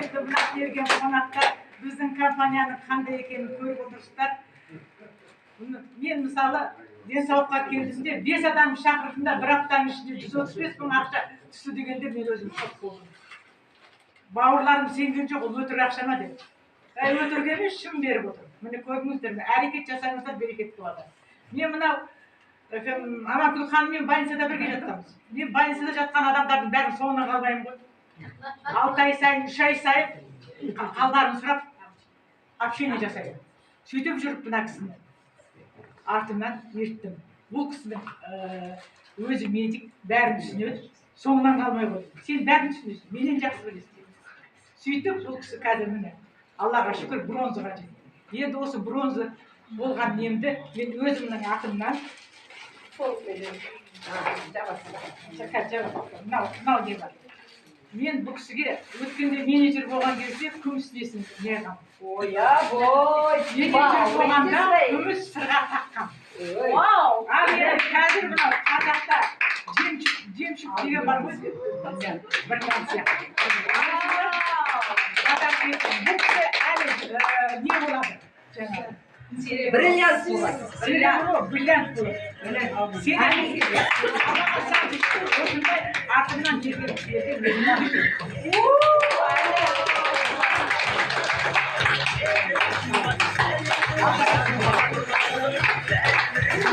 құрметті мына келген қонақтар, біздің компанияның қандай екенін көріп отырсыздар. Мен мысалы денсаулыққа келдім де 5 адам шақырдым да бір аптаның ішінде 135 мың ақша түсті дегенде мен өзім шок болдым. Бауырларым сенген жоқ, ол өтірік ақша ма деп. Өтірік емес, шын беріп отыр. Міне көрдіңіздер ме? Әрекет жасаңыздар, берекет болады. Мен мынау Аманкүл ханыммен больницада бірге жатқанбыз. Мен больницада жатқан адамдардың бәрін соңынан қалмаймын ғой. 6 ай сайын, 3 ай сайын қалдарын сұрап, общение жасайды. Сөйтіп жүріп мына кісіні артымнан ерттім. Бұл кісінің өзі медик, бәрін түсінеді, соңынан қалмай қойды. Сен бәрін түсінесің, менен жақсы білесің. Сөйтіп бұл кісі қазір міне, Аллаға шүкір, бронзаға жетті. Енді осы бронза болған немді мен өзімнің атымнан мынау не бар. Мен бұл кісіге өткенде менеджер болған кезде күміс несін неғам. Менеджер болғанда күміс сырға таққам. Ал енді қазір мынау қазақта жемшік деген бар ғой. Бірден сияқты. Бұл кісі әлі не болады? Бриллиант болады. Бриллиант болады. Сен артымнан жерге